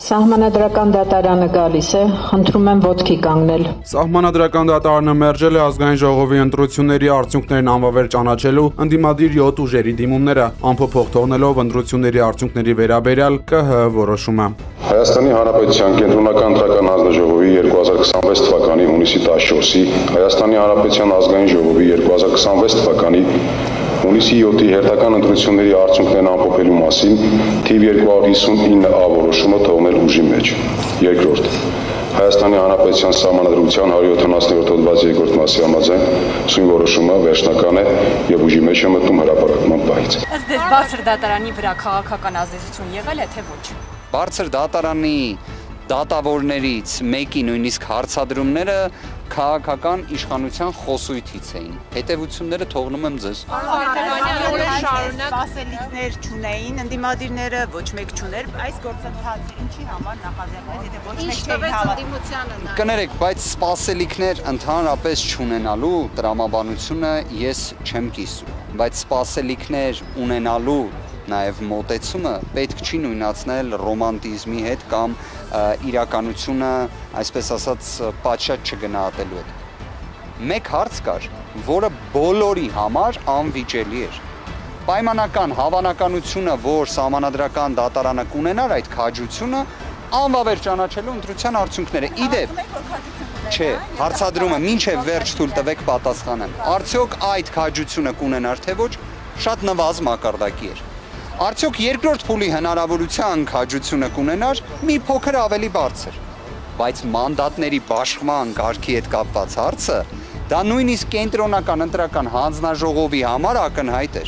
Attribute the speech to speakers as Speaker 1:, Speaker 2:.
Speaker 1: Սահմանադրական դատարանը գալիս է, խնդրում եմ ոտքի կանգնել։
Speaker 2: Սահմանադրական դատարանը մերժել է ազգային ժողովի ընտրությունների արդյունքներն անվավեր ճանաչելու ընդդիմադիր 7 ուժերի դիմումները, անփոփոխ թողնելով ընտրությունների արդյունքների վերաբերյալ ԿՀ որոշումը։
Speaker 3: Հայաստանի Հանրապետության Կենտրոնական ընտրական հանձնաժողովի 2026 թվականի հունիսի 14-ի, Հայաստանի Հանրապետության ազգային ժողովի 2026 թվականի հունիսի 7-ի հերթական ընտրությունների արդյունքներն ամփոփելու մասին թիվ 259A որոշումը թողնել ուժի մեջ։ Երկրորդ, Հայաստանի Հանրապետության Սահմանադրության 170-րդ հոդվածի 2-րդ մասի համաձայն սույն որոշումը վերջնական է եւ ուժի մեջ է մտնում հրապարակման պահից։
Speaker 4: Ըստ ձեզ բարձր դատարանի վրա քաղաքական ազդեցություն եղել է թե ոչ։
Speaker 5: Բարձր դատարանի դատավորներից մեկի նույնիսկ հարցադրումները քաղաքական իշխանության խոսույթից էին։ Հետևությունները թողնում եմ ձեզ։
Speaker 6: Սպասելիքներ չունեին, ընդդիմադիրները ոչ մեկ չուներ, այս գործընթացը ինչի համար նախաձեռնվեց, եթե ոչ մեկ չէին հավատում։
Speaker 5: Կներեք, բայց սպասելիքներ ընդհանրապես չունենալու տրամաբանությունը ես չեմ կիսում, բայց սպասելիքներ ունենալու նաև մոտեցումը պետք չի նույնացնել ռոմանտիզմի հետ կամ իրականությունը, այսպես ասած, պատշաճ չգնահատելու հետ։ Մեկ հարց կար, որը բոլորի համար անվիճելի էր։ Պայմանական հավանականությունը, որ սահմանադրական դատարանը կունենար այդ քաջությունը, անվավեր ճանաչելու ընտրության արդյունքները։ Իդեպ, չէ, հարցադրումը մինչև վերջ թույլ տվեք պատասխանեմ։ Արդյոք այդ քաջությունը կունենար թե ոչ, շատ նվազ մակարդակի էր։ Արդյոք երկրորդ փուլի հնարավորության քաջությունը կունենար մի փոքր ավելի բարձր, բայց մանդատների բաշխման կարգի հետ կապված հարցը դա նույնիսկ կենտրոնական ընտրական հանձնաժողովի համար ակնհայտ էր։